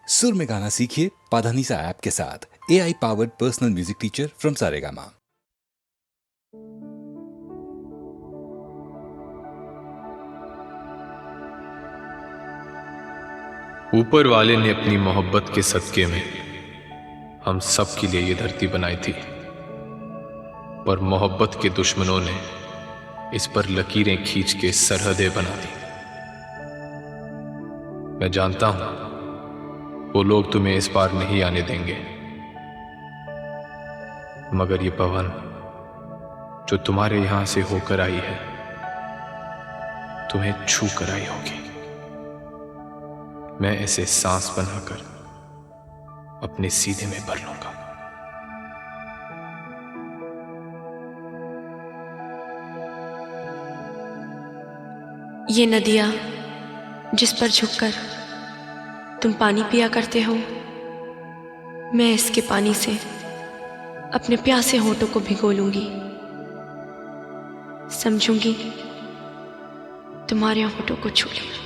सुर में गाना सीखिए पाधानीसा ऐप के साथ। AI powered personal music teacher from Saregama. ऊपर वाले ने अपनी मोहब्बत के सदके में हम सब के लिए ये धरती बनाई थी, पर मोहब्बत के दुश्मनों ने इस पर लकीरें खींच के सरहदें बना दी। मैं जानता हूं वो लोग तुम्हें इस पार नहीं आने देंगे, मगर ये पवन जो तुम्हारे यहां से होकर आई है तुम्हें छू कर आई होगी। मैं ऐसे सांस बनाकर अपने सीने में भर लूंगा। ये नदियाँ जिस पर झुककर तुम पानी पिया करते हो, मैं इसके पानी से अपने प्यासे होठों को भिगो लूंगी। समझूंगी तुम्हारे होठों को छू लिया।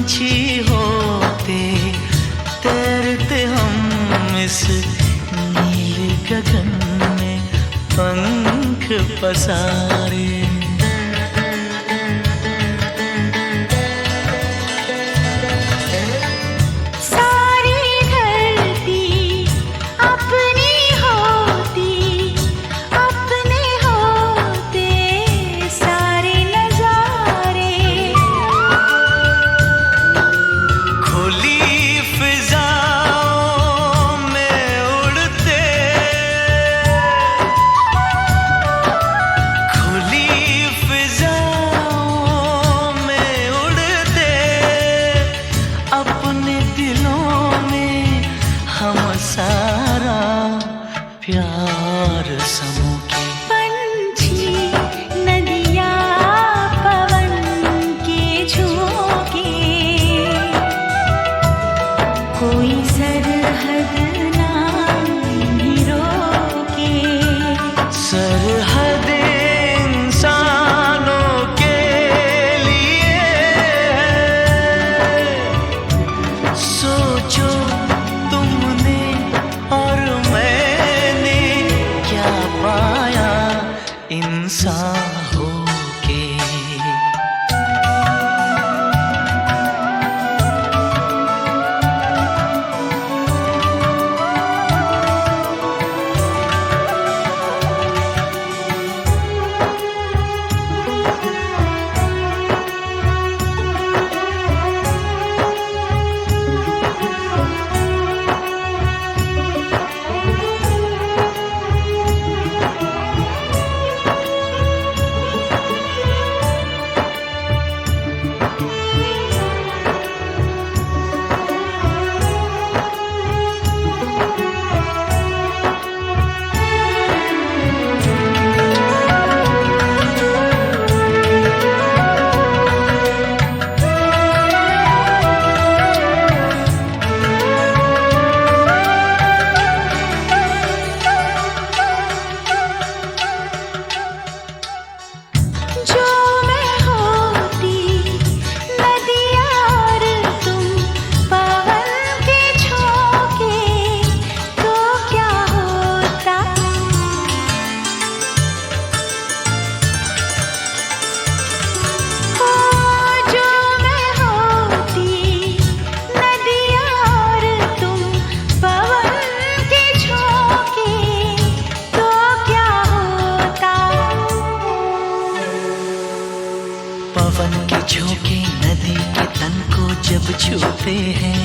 पंछी होते तैरते हम इस नीले गगन में पंख पसारे। प्यार समूह के पंछी नदिया पवन के झोंके, कोई सरहद ना इन्हें रोके। सरहद इंसानों के लिए सोचो तुमने और मैंने क्या पाया इंसान होके। पवन के झोंके नदी के तन को जब छूते हैं,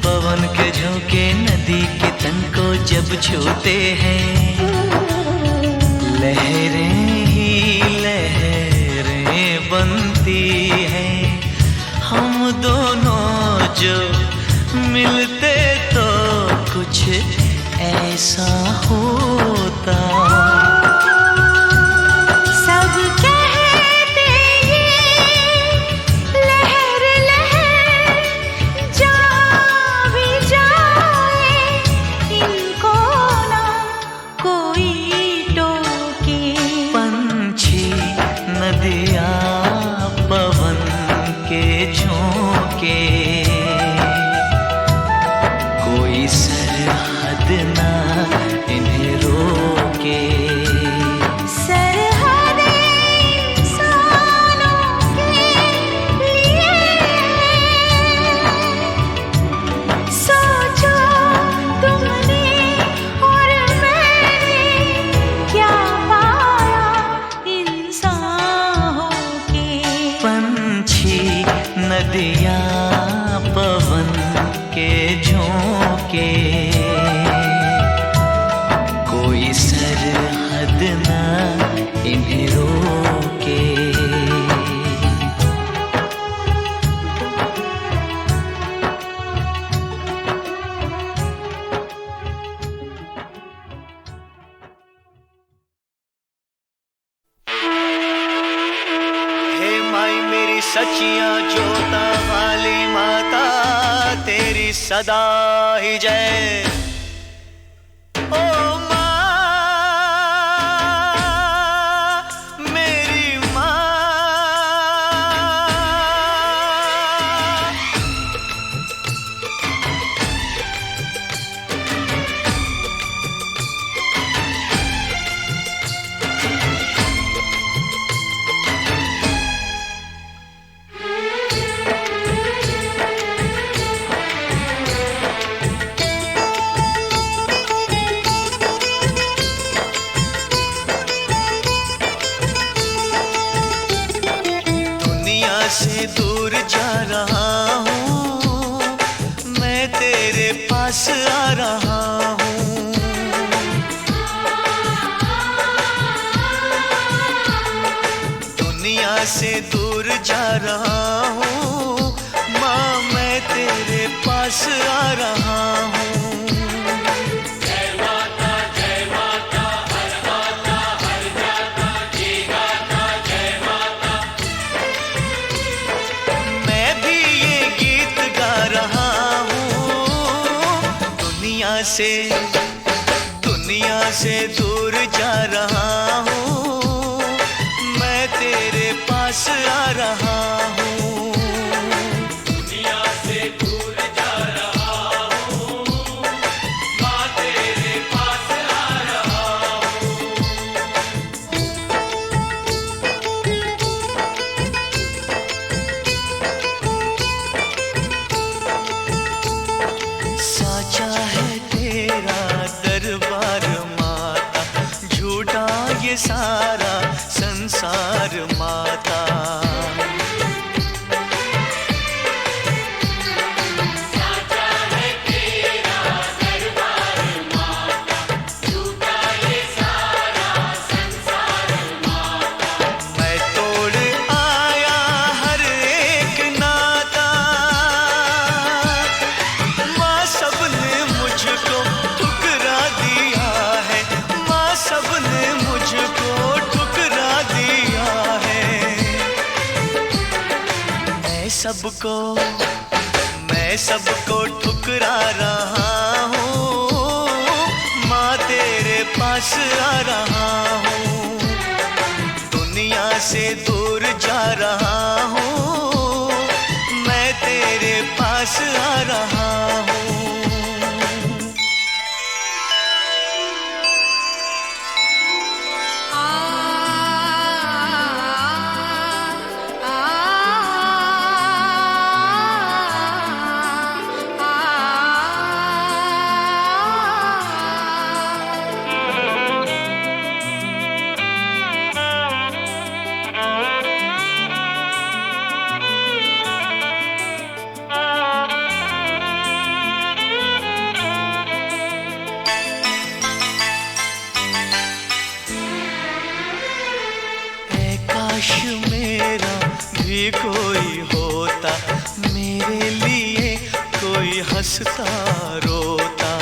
पवन के झोंके नदी के तन को जब छूते हैं, लहरें ही लहरें बनती हैं। हम दोनों जो मिलते तो कुछ ऐसा होता। नदिया पवन के झोंके, कोई सरहद ना इन्हें रोके। सरहद इंसानों के लिए सोचो तुमने और मैंने क्या पाया इंसान होके। पंछी नदिया पवन के झोंके, कोई सरहद ना इन्हें रोके। हे माई मेरी सचियां जोता वाली माता, तेरी सदा ही जय। ओ माँ मेरी माँ, पास आ रहा हूँ। दुनिया से दूर जा रहा हूँ, माँ मैं तेरे पास आ रहा हूँ। दुनिया से दूर जा रहा हूँ, मैं तेरे पास आ रहा हूँ। दुनिया से दूर जा रहा हूँ, मैं तेरे पास आ रहा हूँ। साचा है दरबार माता, झूठा ये सारा संसार माता। साचा है तेरा दरबार माता, झूठा ये सारा संसार माता। मैं तोड़ आया हर एक नाता, माँ सबने मुझको ठुकरा दिया है, माँ सबने मुझको ठुकरा दिया है। मैं सबको ठुकरा रहा हूँ, माँ तेरे पास आ रहा हूँ। दुनिया से दूर जा रहा हूँ, मैं तेरे पास आ रहा हूँ। काश मेरा भी कोई होता, मेरे लिए कोई हंसता रोता।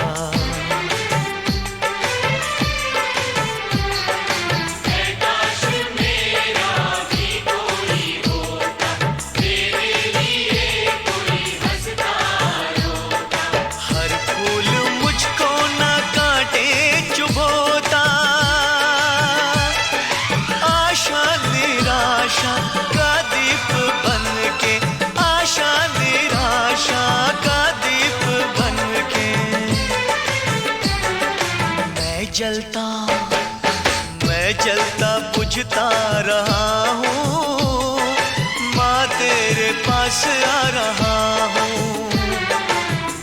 काश मेरा भी कोई होता, मेरे लिए कोई हंसता रोता। हर फूल मुझको ना काटे चुभोता, आशा निराशा का दीप बन के, आशा निराशा का दीप बन के। मैं जलता बुझता रहा हूँ, माँ तेरे पास आ रहा हूँ।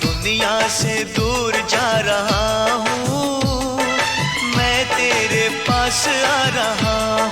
दुनिया से दूर जा रहा हूँ, मैं तेरे पास आ रहा हूँ।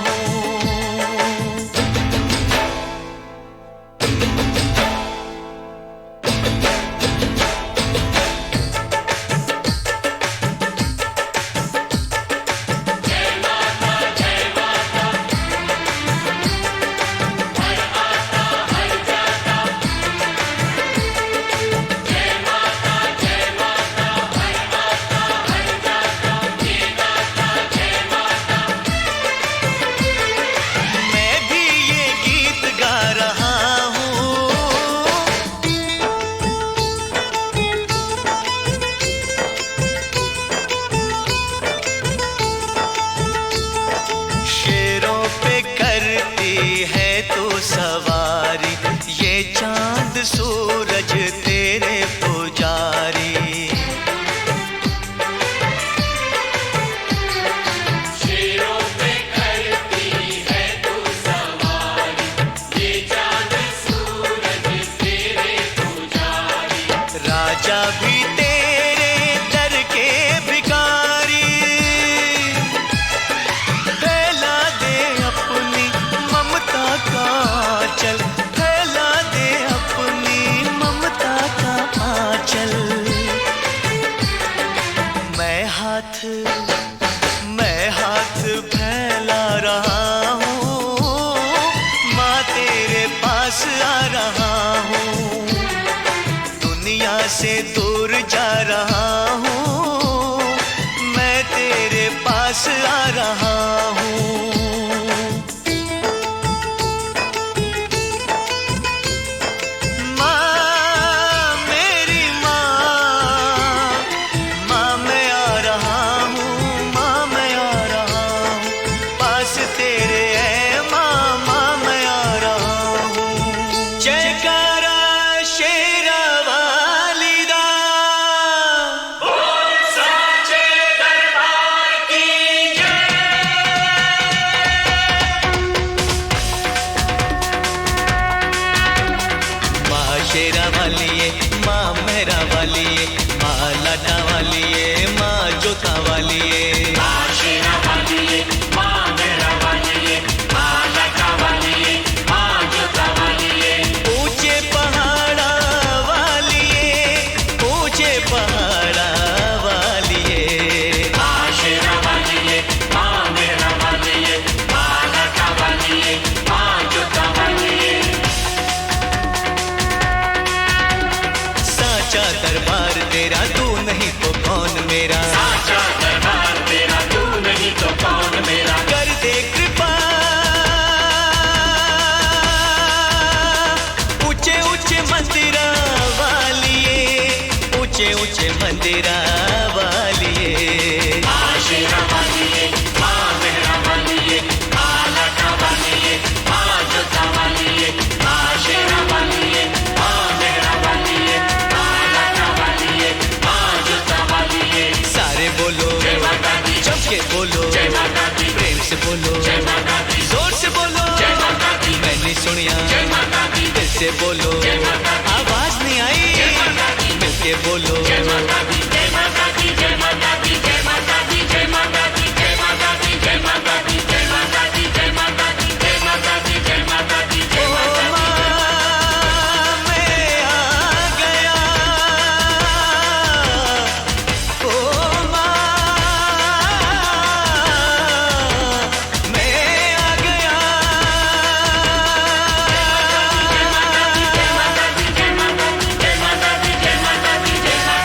सवारी ये चांद सूरज तेरे पुजारी। शेरों पे करती है तू सवारी, ये चांद सूरज तेरे पुजारी। राजा भी तेरे दर के भिखारी, फैला दे अपनी ममता का आंचल, फैला दे अपनी ममता का आंचल। से दूर जा रहा हूँ, मैं तेरे पास आ रहा हूँ। माँ मेरी माँ, माँ मैं आ रहा हूँ, माँ मैं आ रहा हूँ, पास तेरे है माँ, माँ मैं आ रहा हूँ। जयकारा शेरा वाली दा, बोल सच्चे दरबार की जय। माँ शेरा वाली है, माँ मेहरा वाली है, माँ लाटा वाली है, माँ जोता वाली है। माँ शेरा वाली है, माँ मेहरा वाली है, माँ लाटा वाली है, माँ जोता वाली है। ऊंचे पहाड़ा वाली है, ऊंचे पहाड़ा वाली है। माँ शेरा वाली है, माँ मेहरा वाली है, माँ लाटा वाली है, माँ जोता वाली है। साचा दरबार तेरा, तू नहीं तो कौन मेरा। साचा दरबार तेरा, तू नहीं तो कौन मेरा। कर दे कृपा, ऊंचे ऊंचे मंदिरा वाली है, ऊंचे ऊंचे मंदिरा वाली है। माँ शेरा वाली है, माँ मेहरा वाली है, माँ लाटा वाली है, माँ जोता वाली है। माँ शेरा वाली है, माँ मेहरा वाली है, माँ लाटा वाली है, माँ जोता वाली है। सारे बोलो जय माता दी, जम के बोलो जय माता दी, प्रेम से बोलो जय माता दी, जोर से बोलो जय माता दी। मैंने सुनिया जय माता दी, दिल से बोलो जय माता दी, आवाज नहीं आई जय माता दी, मिलके बोलो जय माता दी, जय माता दी, जय माता दी, जय माता दी, जय माता दी, जय माता दी, जय माता दी, जय माता दी, जय माता दी, जय माता दी, जय माता दी, जय माता दी। मैं आ गया, ओ माँ मैं आ गया। जय माता दी, जय माता दी, जय माता दी, जय माता दी, जय माता दी, जय माता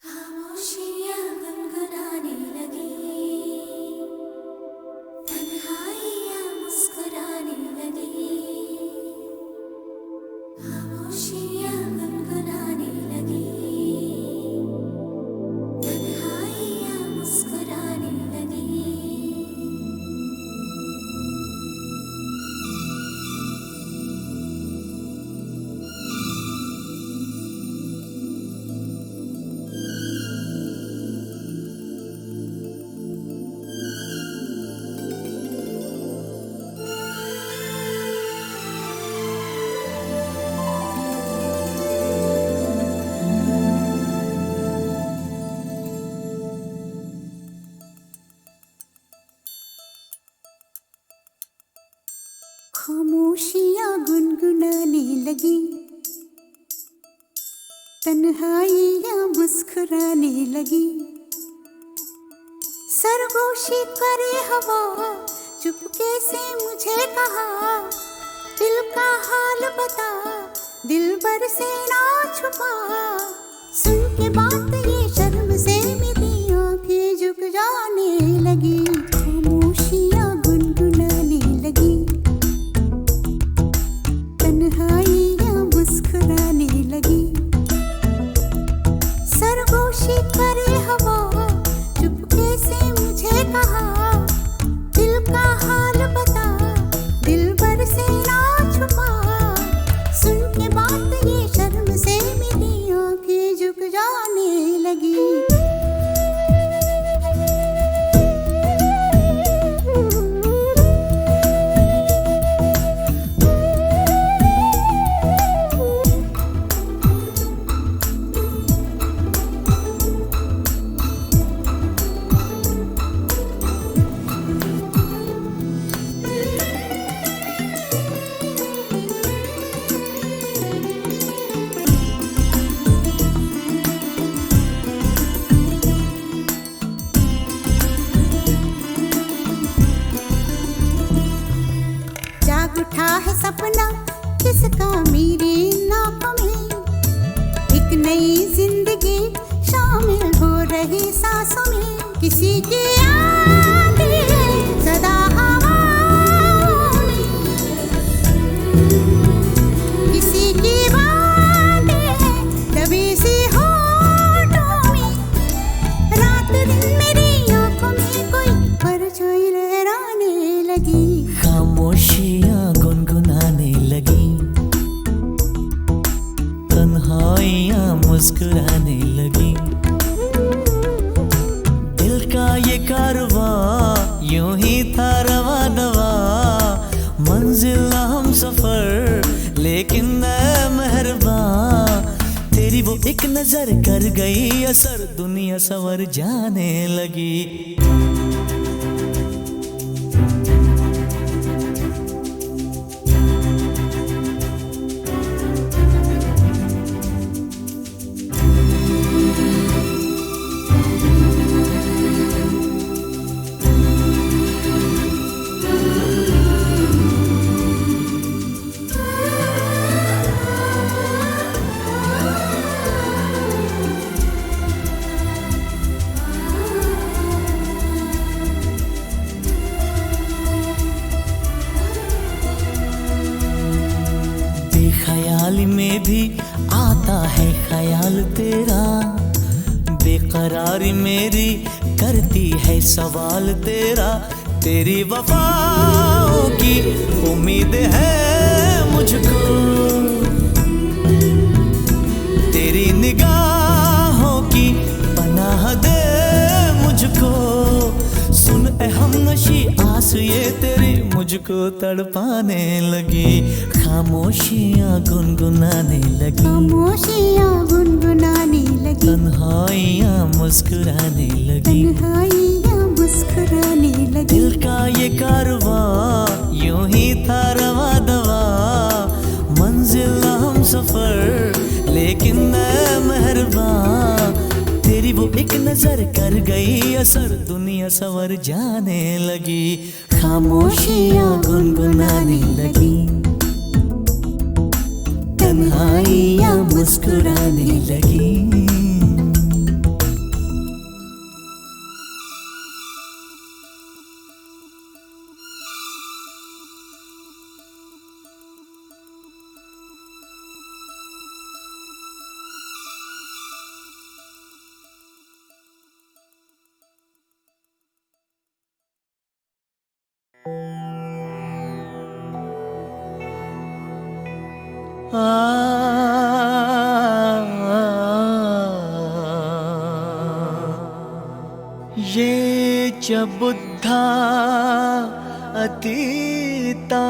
खामोशियाँ गुनगुनाने लगी, तन्हाइयाँ मुस्कुराने लगी। खामोशियाँ गुनगुनाने लगी, तन्हाइयाँ मुस्कुराने लगी। खामोशियाँ गुनगुनाने लगी, तन्हाइयाँ मुस्कुराने लगी। सरगोशी करे हवा, चुपके से मुझे कहा, दिल का हाल बता, दिल भर से ना छुपा। सुन के बात ये शर्म से मेरी आंखें झुक जाने लगी। खामोशियाँ गुनगुनाने लगी, तन्हाइयाँ मुस्कुराने लगी। सरगोशी करे हवा, चुपके से मुझे कहा, दिल का हाल बता, दिल भर से ना छुपा। सुन के बात ये शर्म से मेरी आंखें झुक जाने लगी। जाग उठा है सपना किसका मेरे नाकों में, एक नई जिंदगी शामिल हो रही सांसों में। किसी की आंधी सदा हवाओं में, किसी की बातें दबी सी होठों में। रात दिन मेरी आंखों में कोई परछाई लहराने लगी। खामोशियाँ गुनगुनाने लगी, तन्हाइयाँ मुस्कुराने लगी। दिल का ये कारवां यूं ही था रवा दवा, मंजिल हम सफर लेकिन मैं मेहरबान। तेरी वो एक नजर कर गई असर, दुनिया संवर जाने लगी। ख्याल में भी आता है ख्याल तेरा, बेकरारी मेरी करती है सवाल तेरा। तेरी वफाओं की उम्मीद है मुझको, तेरी निगाहों की पनाह दे मुझको। सुन ए हमनशी आस ये तेरी मुझको तड़पाने लगी। खामोशियाँ गुनगुनाने लगी, खामोशियाँ गुनगुनाने लगी, तन्हाइयाँ मुस्कुराने लगी। तन्हाइयाँ मुस्कुराने लगी। दिल का ये कारवां यूं ही था रवा दवा, मंजिल हम सफर लेकिन मैं मेहरबान। तेरी वो एक नजर कर गई असर, दुनिया संवर जाने लगी। खामोशियाँ गुनगुनाने लगी, तन्हाइयाँ मुस्कुराने लगी। ये च बुद्धा अतीता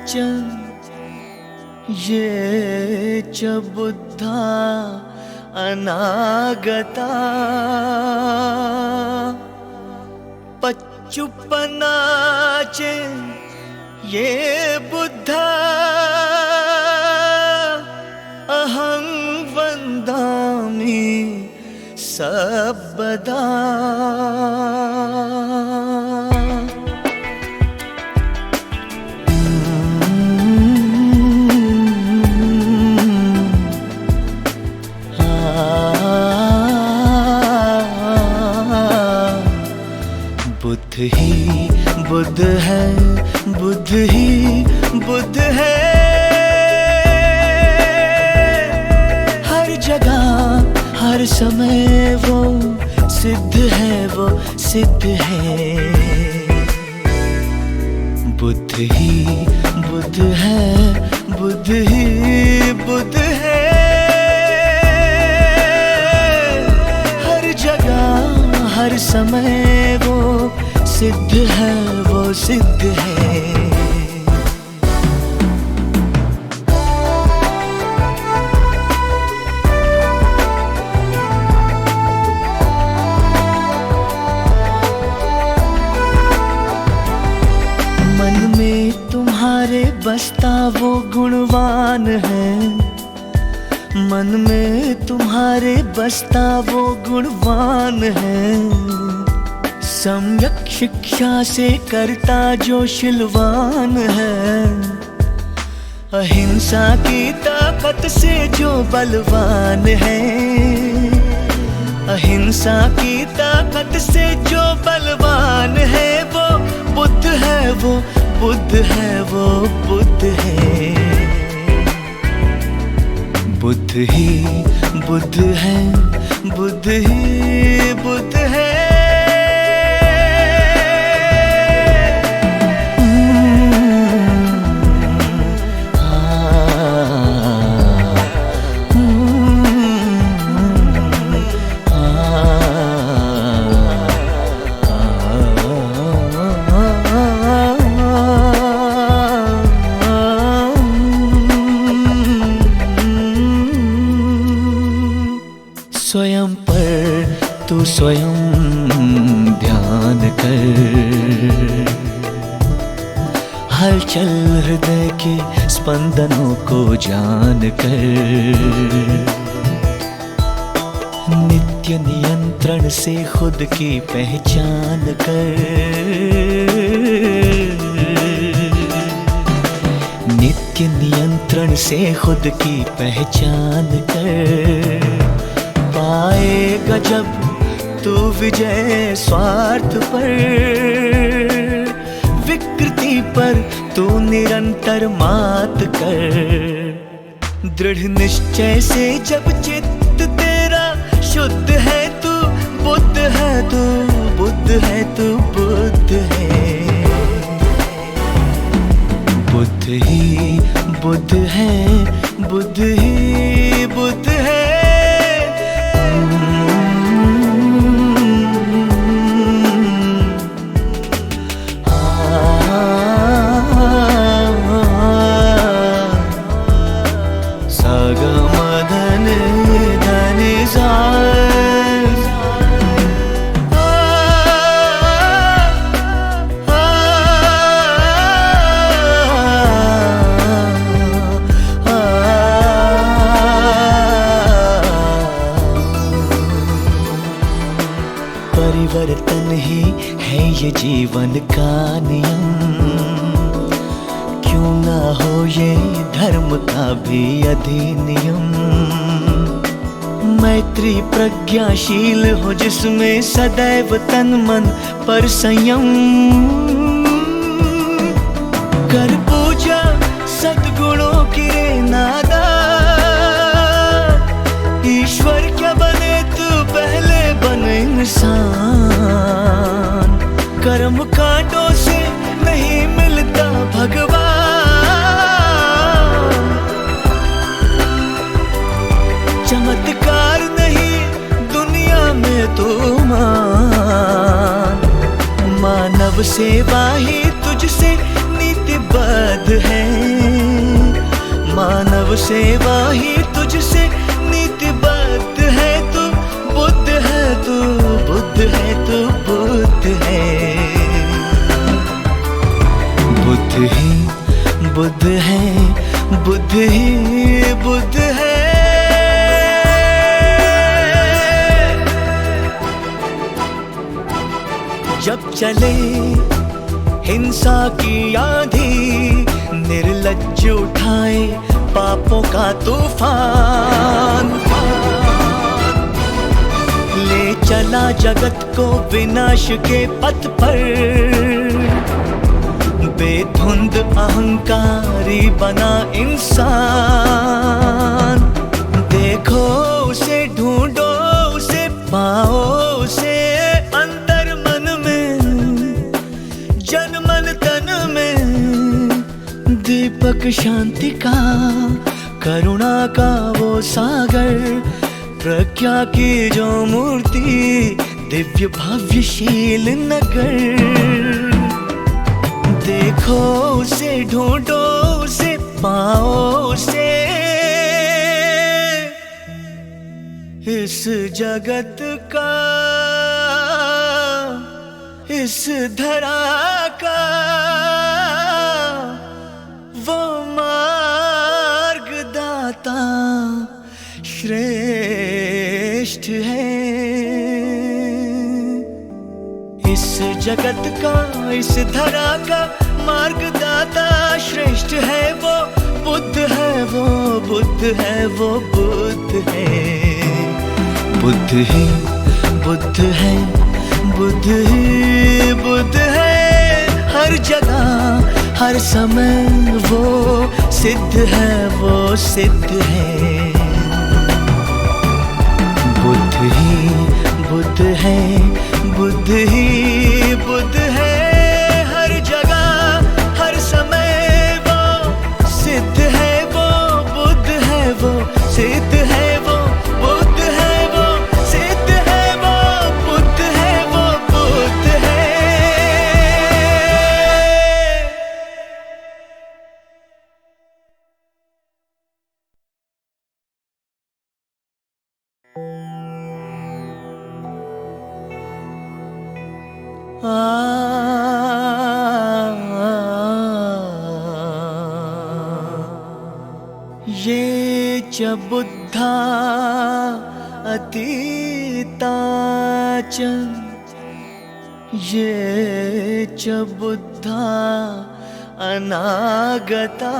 च ये च बुद्धा अनागता पच्चुपना च ये बुद्धा अहं वन्दामि सर्वदा। बुद्ध ही बुद्ध है, बुद्ध ही बुद्ध है, हर जगह हर समय वो सिद्ध है, वो सिद्ध है। बुद्ध ही बुद्ध है, बुद्ध ही बुद्ध है, हर जगह हर समय वो सिद्ध है, वो सिद्ध है। मन में तुम्हारे बसता वो गुणवान है, मन में तुम्हारे बसता वो गुणवान है। सम्यक शिक्षा से करता जो शिलवान है, अहिंसा की ताकत से जो बलवान है, अहिंसा की ताकत से जो बलवान है, वो बुद्ध है, वो बुद्ध है, वो बुद्ध है। बुद्ध ही बुद्ध है, बुद्ध ही बुद्ध है, स्वयं पर तू स्वयं ध्यान कर, हलचल हृदय के स्पंदनों को जान कर, नित्य नियंत्रण से खुद की पहचान कर, नित्य नियंत्रण से खुद की पहचान कर। पाएगा जब तू विजय स्वार्थ पर, विकृति पर तू निरंतर मात कर। दृढ़ निश्चय से जब चित्त तेरा शुद्ध है, तू बुद्ध है, तू बुद्ध है, तू बुद्ध है। बुद्ध ही बुद्ध है, बुद्ध ही बुद्ध है, परिवर्तन ही है ये जीवन का नियम, क्यों ना हो ये धर्म का भी अधिनियम। मैत्री प्रज्ञाशील हो जिसमें सदैव तन मन पर संयम, कर पूजा सद्गुणों की रे नादा। ईश्वर क्या बने तू पहले बने इंसान, कर्म कांडों से नहीं मिलता भगवान। सेवा ही तुझसे नीतिबद्ध है, मानव सेवा ही तुझसे नीतिबद्ध है। तू बुद्ध है, तू बुद्ध है, तू बुद्ध है। बुद्ध ही बुद्ध है, बुद्ध ही बुद्ध है। जब चले हिंसा की आंधी, निर्लज्ज उठाए पापों का तूफान, ले चला जगत को विनाश के पथ पर, बेधुंद अहंकारी बना इंसान। देखो उसे, ढूंढो उसे, पाओ उसे अंतर मन में, जन मन तन में। दीपक शांति का, करुणा का वो सागर, प्रज्ञा की जो मूर्ति, दिव्य भव्यशील नगर। देखो उसे, ढूंढो उसे, पाओ उसे इस जगत का, इस धरा का वो मार्गदाता श्रेष्ठ है। इस जगत का, इस धरा का मार्गदाता श्रेष्ठ है। वो बुद्ध है, वो बुद्ध है, वो बुद्ध है। बुद्ध ही बुद्ध है, बुद्ध ही बुद्ध है। हर जगह हर समय वो सिद्ध है, वो सिद्ध है। बुद्ध ही बुद्ध है, बुद्ध ही बुद्ध है। हर जगह हर समय वो सिद्ध है, वो बुद्ध है, वो सिद्ध है, वो बुद्ध है, वो सिद्ध है, वो बुद्ध है, वो बुद्ध है। ये च बुद्धा अतीता च, ये च बुद्धा अनागता।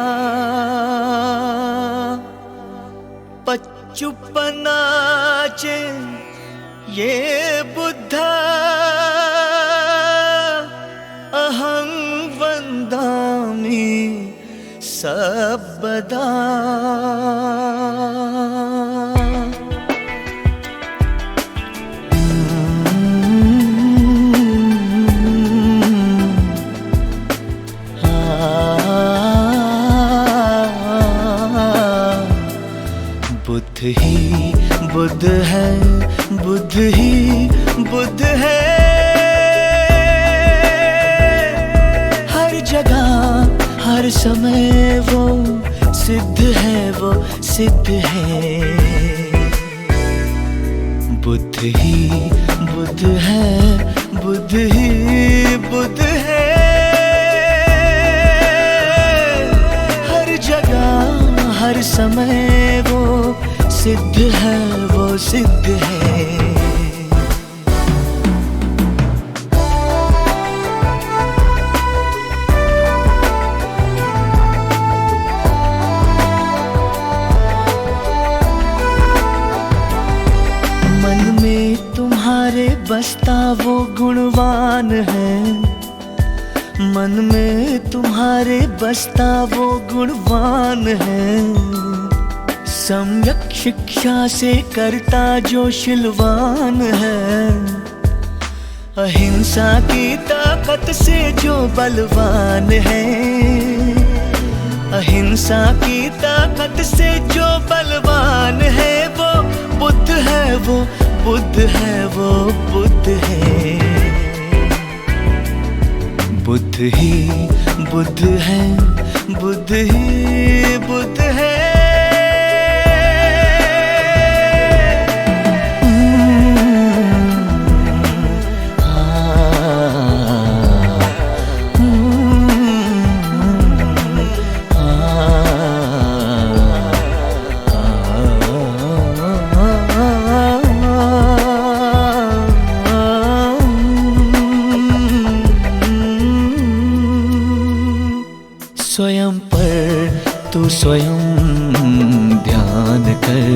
पच्चुपना च ये बुद्धा अहं वन्दामि सर्वदा। बुद्ध ही बुद्ध है, बुद्ध ही बुद्ध है। हर जगह हर समय वो सिद्ध है, वो सिद्ध है। बुद्ध ही बुद्ध है, बुद्ध ही बुद्ध है। हर जगह हर समय वो सिद्ध है, वो सिद्ध है। मन में तुम्हारे बसता वो गुणवान है, मन में तुम्हारे बसता वो गुणवान है। सम्यक शिक्षा से करता जो शिलवान है, अहिंसा की ताकत से जो बलवान है। अहिंसा की ताकत से जो बलवान है, वो बुद्ध है, वो बुद्ध है, वो बुद्ध है। बुद्ध ही बुद्ध है, बुद्ध ही बुद्ध है। स्वयं पर तू स्वयं ध्यान कर,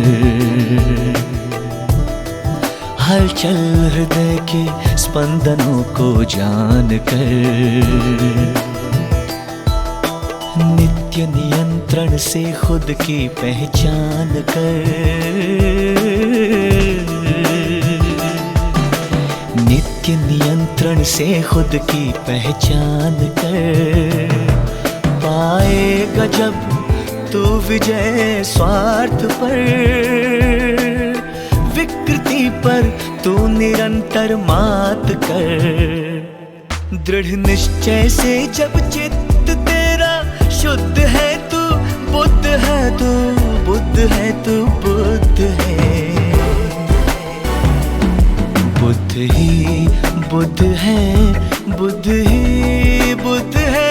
हलचल हृदय के स्पंदनों को जान कर, नित्य नियंत्रण से खुद की पहचान कर, नित्य नियंत्रण से खुद की पहचान कर। पाएगा जब तू विजय स्वार्थ पर, विकृति पर तू निरंतर मात कर। दृढ़ निश्चय से जब चित्त तेरा शुद्ध है, तू बुद्ध है, तू बुद्ध है, तू बुद्ध है। बुद्ध ही बुद्ध है, बुद्ध ही बुद्ध है।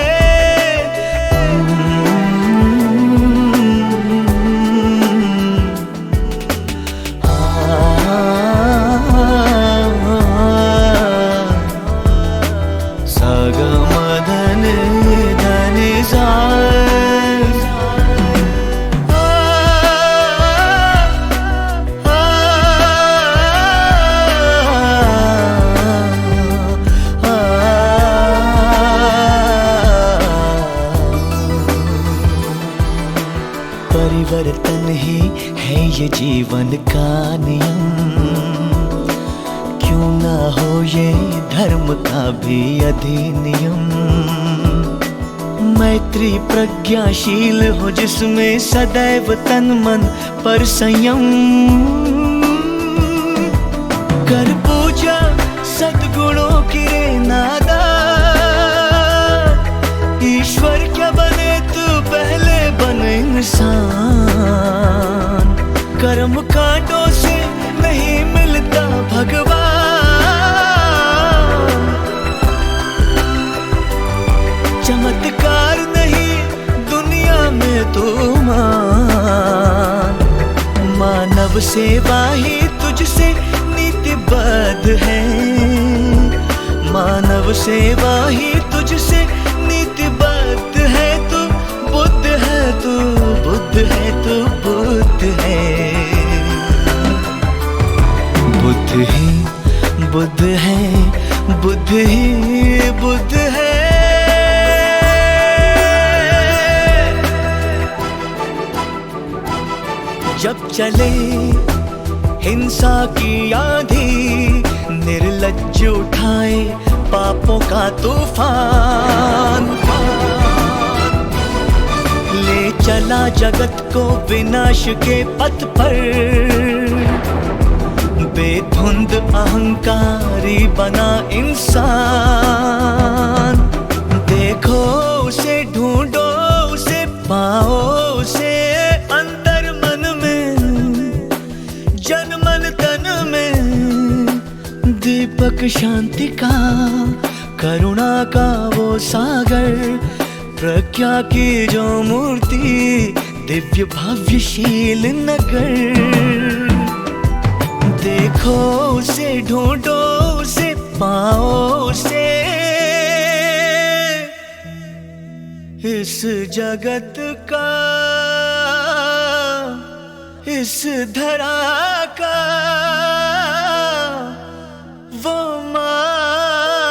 परिवर्तन ही है ये जीवन का नियम, क्यों ना हो ये धर्म का भी अधिनियम। मैत्री प्रज्ञाशील हो जिसमें सदैव तन मन पर संयम, कर पूजा सद्गुणों की रे नादा। ईश्वर क्या बने तू पहले बन इंसान, कर्म कांटों से नहीं मिलता भगवान। चमत्कार नहीं दुनिया में तो मान, मानव सेवा ही तुझसे नीतिबद्ध है। मानव सेवा ही तुझसे नीतिबद्ध है। तू बुद्ध है, तू बुद्ध है, तू बुद्ध है। बुद्ध ही बुद्ध है, बुद्ध ही बुद्ध है। जब चले हिंसा की आंधी, निर्लज्ज उठाए पापों का तूफान, ले चला जगत को विनाश के पथ पर। बेधुंद अहंकारी बना इंसान, देखो उसे, ढूंढो उसे, पाओ उसे अंतर मन में, जन मन तन में। दीपक शांति का, करुणा का वो सागर, प्रज्ञा की जो मूर्ति, दिव्य भव्यशील नगर। देखो उसे, ढूंढो उसे, पाओ उसे इस जगत का, इस धरा का वो मार्गदाता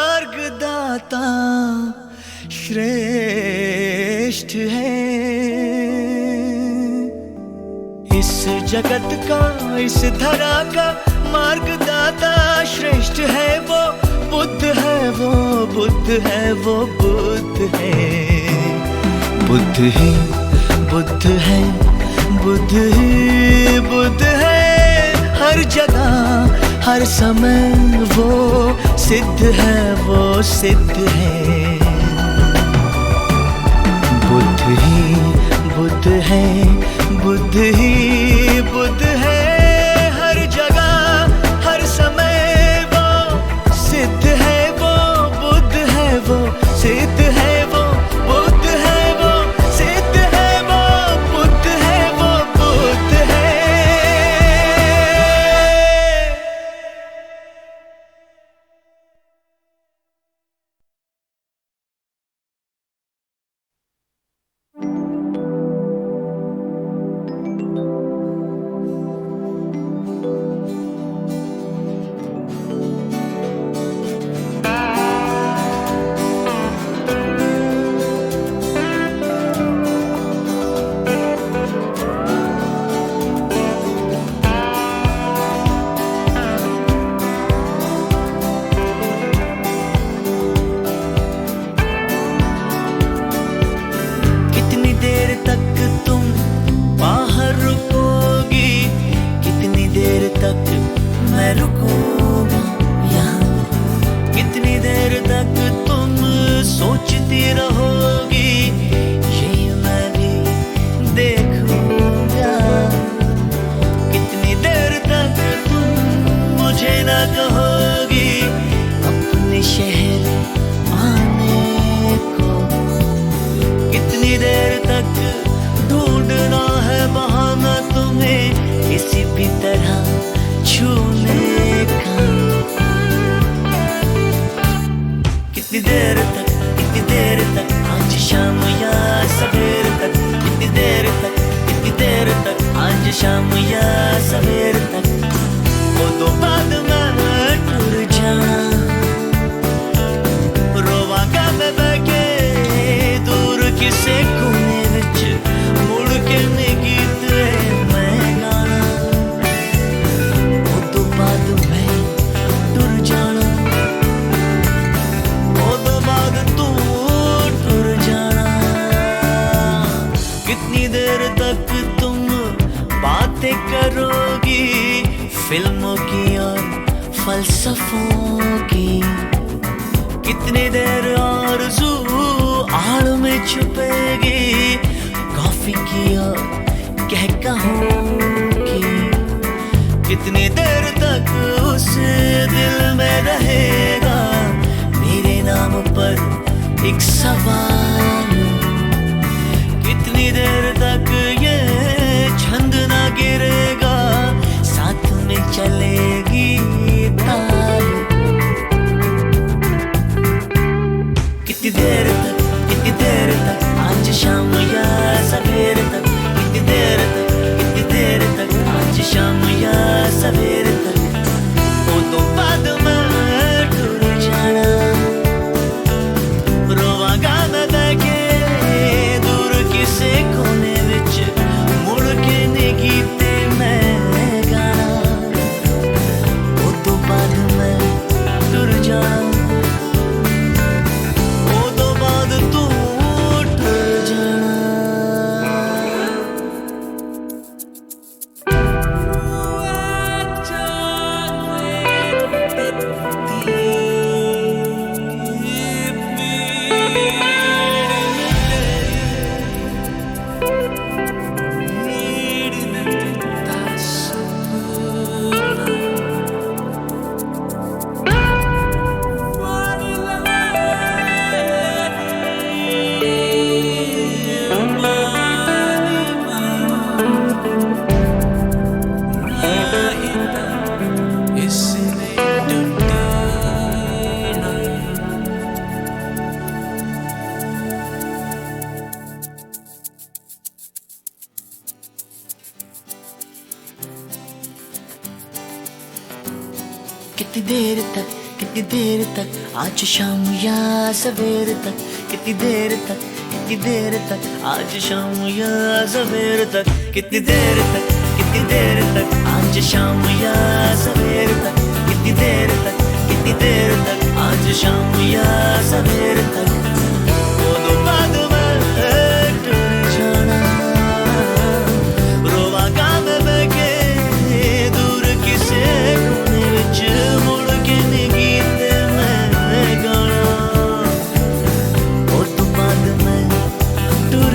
श्रेष्ठ है। इस जगत का, इस धरा का मार्गदाता श्रेष्ठ है। वो बुद्ध है, वो बुद्ध है, वो बुद्ध है। बुद्ध ही बुद्ध है, बुद्ध ही बुद्ध है। हर जगह हर समय वो सिद्ध है, वो सिद्ध है। ही बुद्ध है, बुद्ध ही बुद्ध है। हर जगह हर समय वो सिद्ध है, वो बुद्ध है, वो सिद्ध है, वो बुद्ध है, वो सिद्ध है, वो बुद्ध है, वो बुद्ध है। कितनी देर तक तुम बाहर रुकोगी, कितनी देर तक मैं रुकूंगा यहाँ, कितनी देर तक तुम सोचती रहोगी, ये मैं भी देखूंगा। कितनी देर तक तुम मुझे ना कहोगी अपने शहर आने को, कितनी देर तक ढूंढना है बहाना तुम्हें किसी भी तरह छूने का। कितनी देर तक, कितनी देर तक, आज शाम या सवेर तक, कितनी देर तक, कितनी देर तक, आज शाम या सवेर तक। वो तो बाद में टूर जाना, रोवांगा मैं बैके दूर किसे कोने विच, मुड़ के ने गीत मैं गाना। वो तो बाद में टूर जाना, वो तो बाद तू टूर जाना। कितनी देर तक तुम बातें करोगी फिल्मों की और फलसफों की, कितनी देर आरज़ू आड़ में छुपेगी कॉफी की और कहकहों की, कितनी देर तक उस दिल में रहेगा मेरे नाम पर एक सवाल, कितनी देर तक ये छंद ना गिरेगा साथ में चलेगी ताल। कितनी देर तक, कितनी देर तक, आज शाम या सवेर तक, कितनी देर तक, कितनी देर तक, आज शाम या सवेर तक। वो तो बाद में टूर जाना, रोवांगा मैं बैके दूर किसे कोने विच, मुड़ के ने गीते मैं गाना। वो तो बाद में टूर जाना, कितनी देर तक, कितनी देर तक, आज शाम या सवेर तक, कितनी देर तक, कितनी देर तक, आज शाम या सवेर तक, कितनी देर तक, कितनी देर तक, आज शाम या सवेर तक, कितनी देर तक, कितनी देर तक, आज शाम या सवेर तक। वो तो बाद में टूर जाना, रोवांगा मैं बैके दूर किसे कोने विच, मुड़ के ने गीत मैं गाना। वो तो बाद में टूर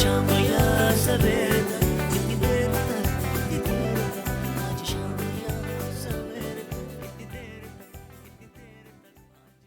शाम या सवेरे तक, कितनी देर तक, कितनी देर तक, आज शाम या सवेरे तक, कितनी देर तक, कितनी देर तक, आज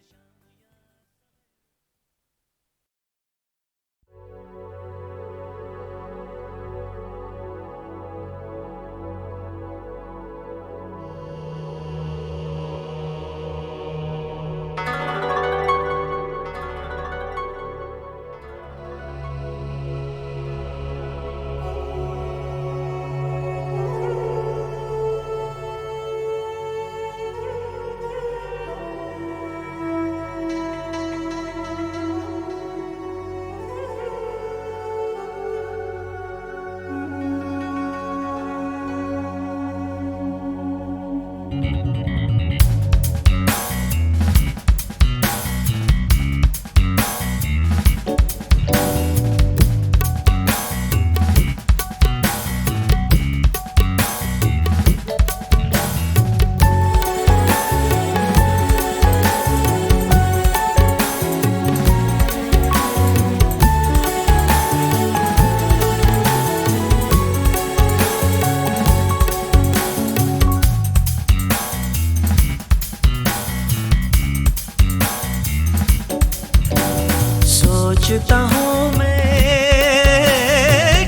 सोचता हूँ मैं,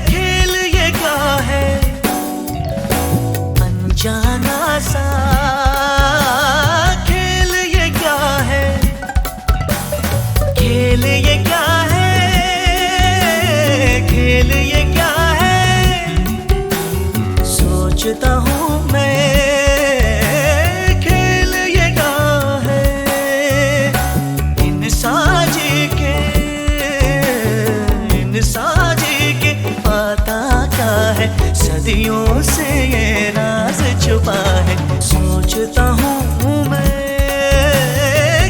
खेल ये क्या है, अनजाना सा खेल ये क्या है, खेल ये क्या है, खेल ये क्या है। सोचता हूँ मैं, खेल ये क्या है, इन साजी के पता क्या है, सदियों से ये राज छुपा है। सोचता हूँ मैं,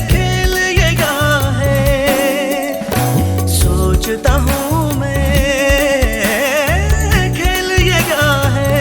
खेल ये क्या है, सोचता हूँ मैं, खेल ये क्या है।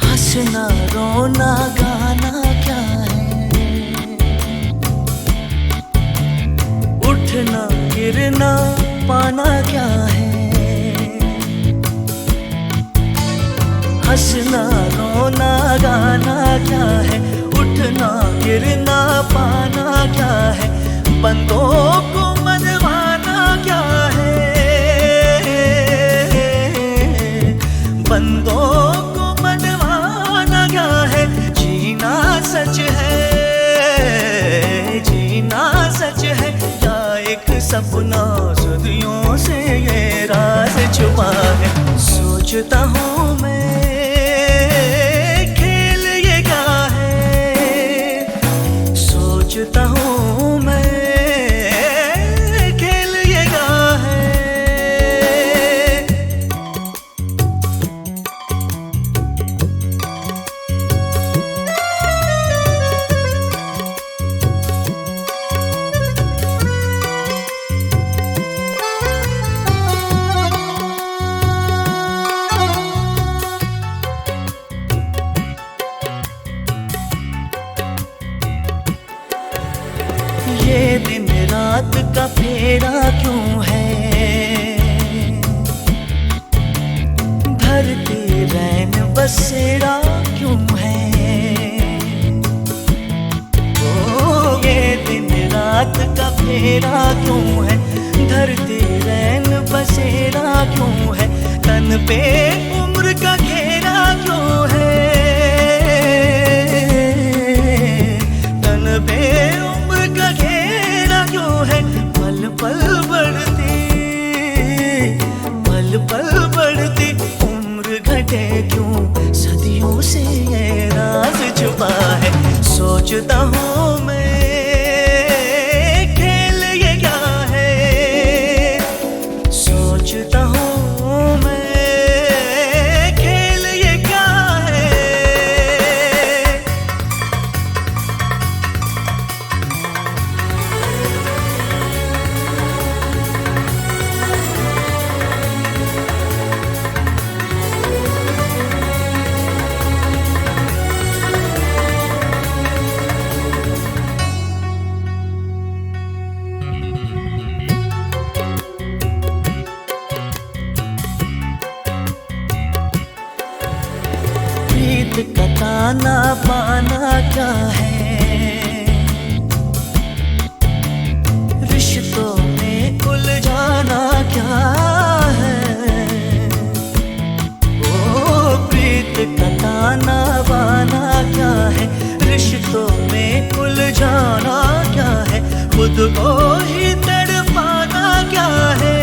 हंसना रोना गाना क्या है, उठना गिरना पाना क्या है। हंसना रोना गाना क्या है, उठना गिरना पाना क्या है, बंदों को मनवाना क्या है, बंदों को मनवाना क्या है। जीना सच है, जीना सच है, या एक सपना सदियों से ये राज छुपा है। सोचता हूँ मैं, खेल ये क्या है, सोचता हूँ मैं, खेल ये क्या है। ये दिन रात का फेरा क्यों है, धरती रैन बसेरा क्यों है। ओ ये दिन रात का फेरा क्यों है, धरती रैन बसेरा क्यों है। तन पे उम्र का घेरा क्यों है, तन पे उम्र का घेरा खुद को ही तड़पाना क्या है,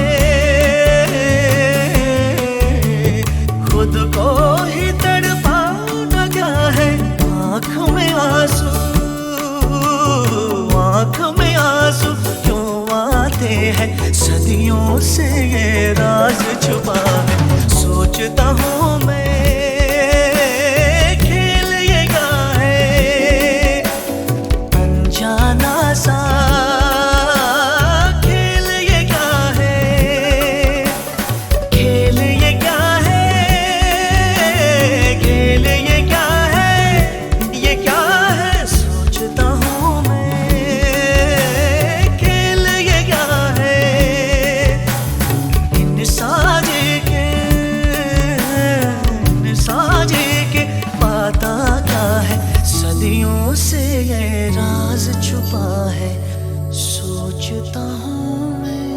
खुद को ही तड़पाना क्या है। आँख में आंसू, आँख में आंसू क्यों आते हैं, सदियों से ये राज छुपा है। सोचता हूँ मैं खेल ये क्या है, अनजाना सा खेल ये क्या है, खेल ये क्या है, खेल ये क्या है, ये क्या है। सोचता हूँ मैं खेल ये क्या है, इन साजे के पाता क्या है, सदियों से ये राज छुपा है। सोचता हूँ मैं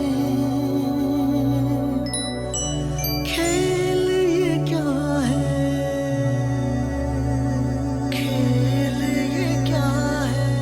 खेल ये क्या है, खेल ये क्या है।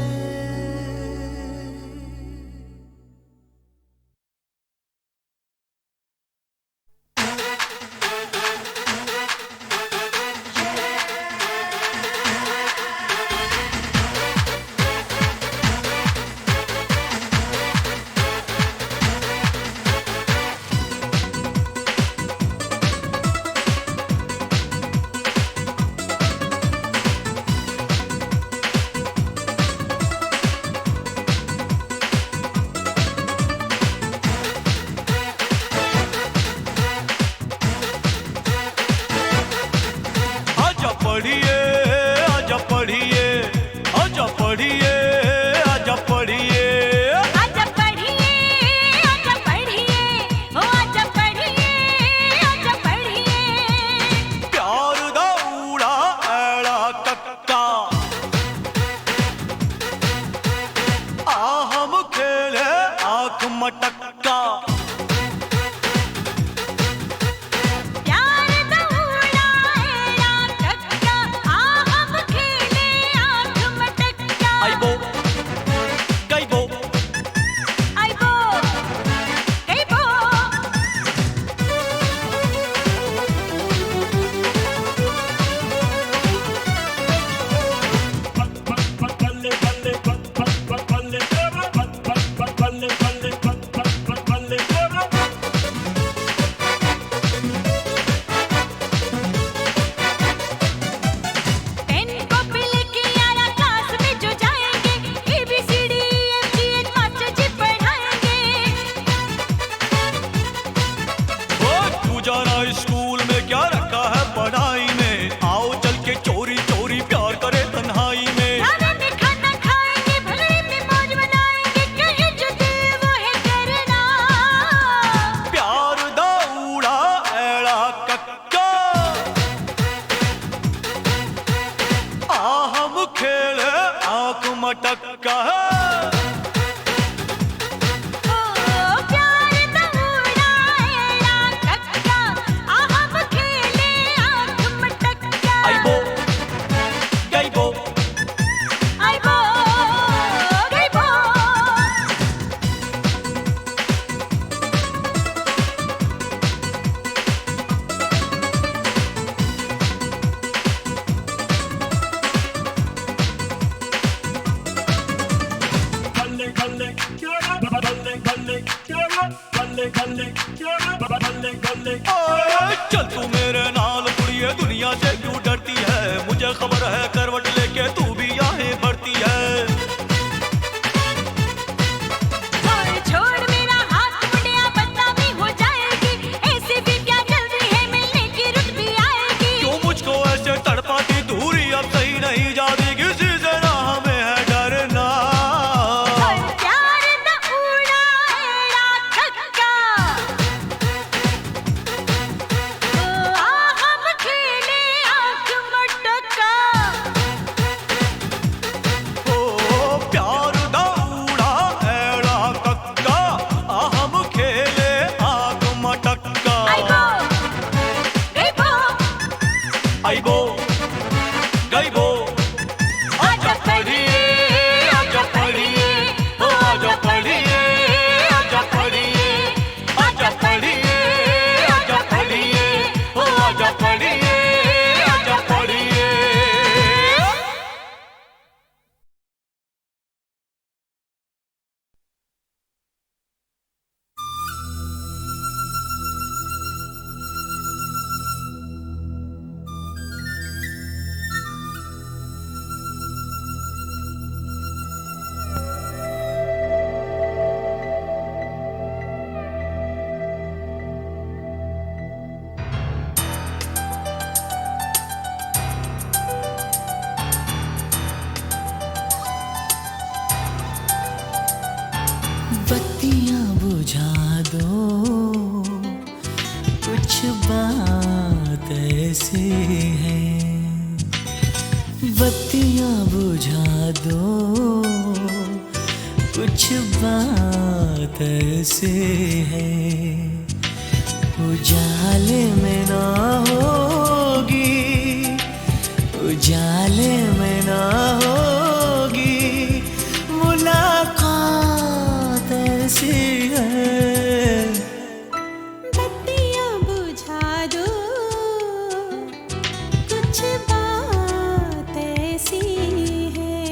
आजा पढ़िए, आजा पढ़िए, आजा पढ़िए, आजा पढ़िए। आजा पढ़िए, आजा पढ़िए, ओ आजा पढ़िए, आजा पढ़िए। प्यार दा ऊड़ा ऐड़ा कक्का, आ हम खेले आँख मटक्का। प्यार दा ऊड़ा ऐड़ा कक्का, आ हम खेले आँख मटक्का। आइबो गइबो, आइबो गइबो, पेन कॉपी लेके आया, क्लास में जो जाएंगे, ABCD FG मास्टर जी पढ़ाएंगे। ओ तू जाना स्कूल में क्या रखा है पढ़ाई में, आओ चल के चोरी चोरी प्यार करे तन्हाई में। ढाबे में खाना खाएंगे, भंगड़े में मौज मनाएंगे, कहीं जो दिल वो है करना। प्यार दा ऊड़ा ऐड़ा कक्का, आ हम खेले आँख मटक्का। ओ प्यार दा ऊड़ा ऐड़ा कक्का, आ हम खेले आँख मटक्का। आइबो गइबो, आइबो गइबो, ओए, चल तू मेरे नाल कुड़िए, दुनिया से क्यों डरती है, मुझे खबर है करवट लेके तू भी यहाँ बढ़ती है। और छोड़ मेरा हाथ, मुंडिया बदनामी हो जाएगी, ऐसे भी क्या जल्दी है, मिलने की रुत भी आएगी। क्यों मुझको ऐसे तड़पाती, दूरी अब सही नहीं जाती, किसी से ना हमें है डरना। और प्यार दा ऊड़ा ऐड़ा कक्का, ऐसी है। बत्तियां बुझा दो, कुछ बात ऐसी है। उजाले में ना होगी, उजाले में ना होगी मुलाकात ऐसी है। बत्तियां बुझा दो, कुछ बात ऐसी है।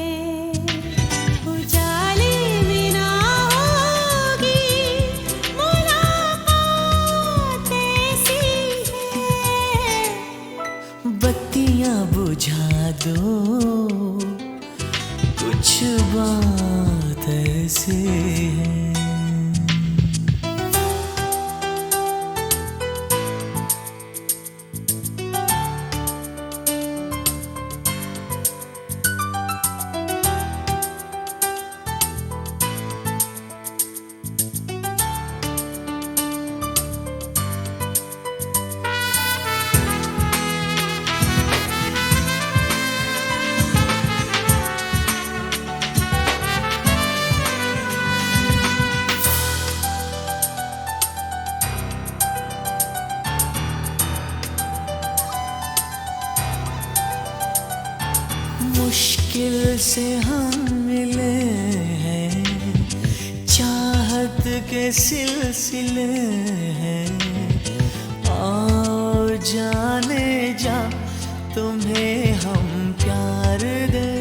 उजाले में ना होगी मुलाकात ऐसी है। बत्तियां बुझा दो, कुछ बात ऐसी है। मुश्किल से हम मिले हैं, चाहत के सिलसिले हैं। आओ जाने जा तुम्हें हम प्यार दें।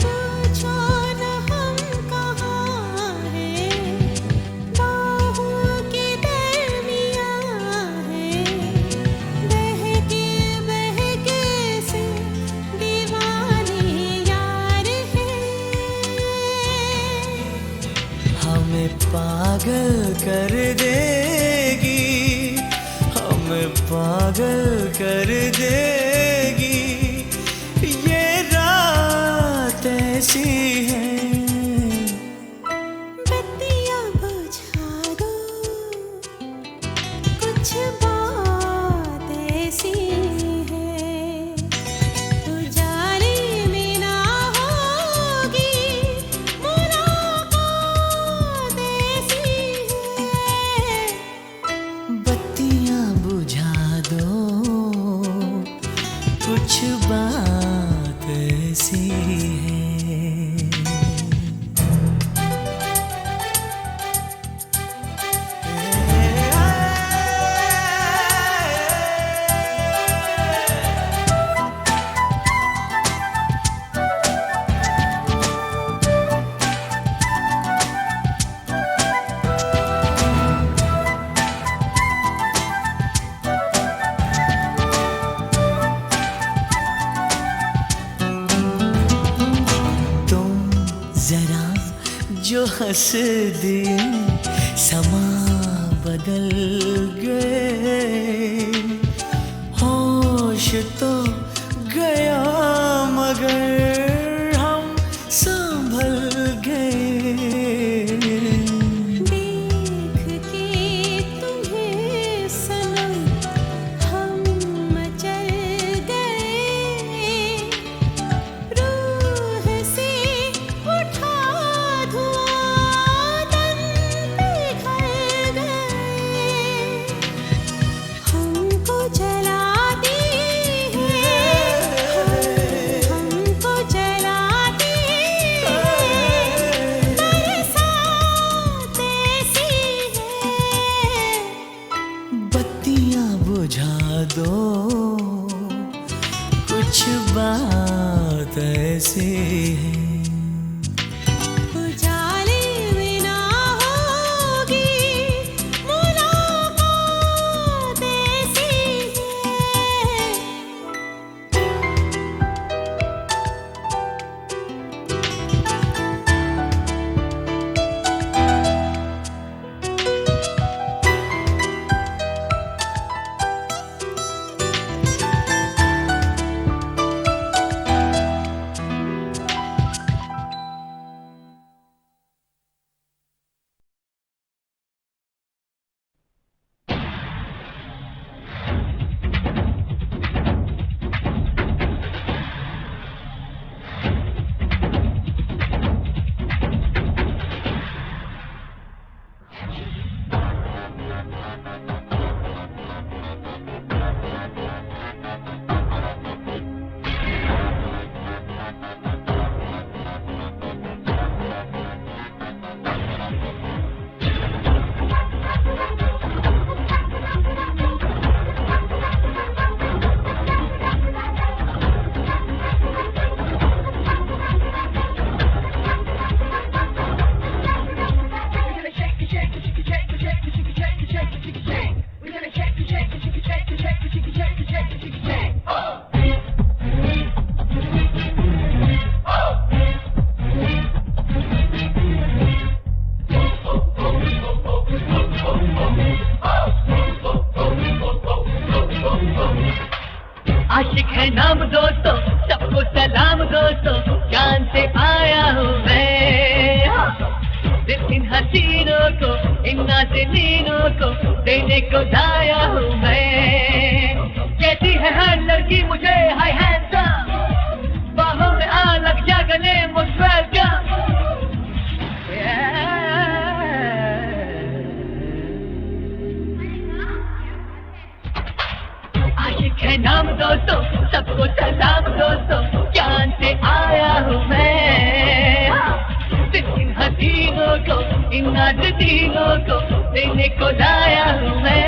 पूछो न हम कहाँ हैं, बाहों के दरमियाँ हैं। बहके बहके से दीवाने यार हैं। हमें पागल कर देगी, हमें पागल कर देगी ये रात ऐसी है। बत्तियां बुझा दो, कुछ बात ऐसी है। उजाले में ना होगी मुलाकात ऐसी है। बत्तियां बुझा दो, कुछ बात ऐसी है। तुम जरा जो हंस दिए, समा बदल गए। होश तो गया मगर हम संभल गए। देख के तुम्हें सनम हम मचल गए। रूह से उठा धुआं तन पिघल गए। हमको जलाती है, हमको जलाती है। बरसात ऐसी है। बत्तियां बुझा दो, कुछ बात ऐसी है। उजाले में ना होगी मुलाकात ऐसी है। देने को लाया हूँ मैं। कहती है हर लड़की मुझे हाय हैंडसम, बाहों में आ लग जा गले मोस्ट वेलकम। आशिक है नाम दोस्तों, सबको सलाम दोस्तों, जान से आया हूँ मैं। इन हसीनों को, इन नाज़नीनों को देने को लाया हूँ मैं।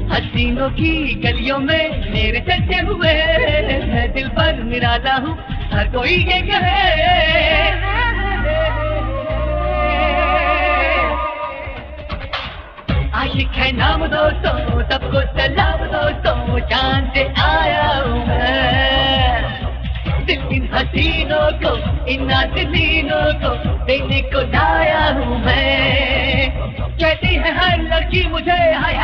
हसीनों की गलियों में मेरे चलते हुए मैं दिल पर निराला हूँ, हर कोई ये कहे। आशिक है नाम दोस्तों, सबको सलाम दोस्तों, जान से आया हूँ मैं। दिल इन हसीनों को, इन नाज़नीनों को देने को लाया हूँ मैं। कहती है हर लड़की मुझे हाय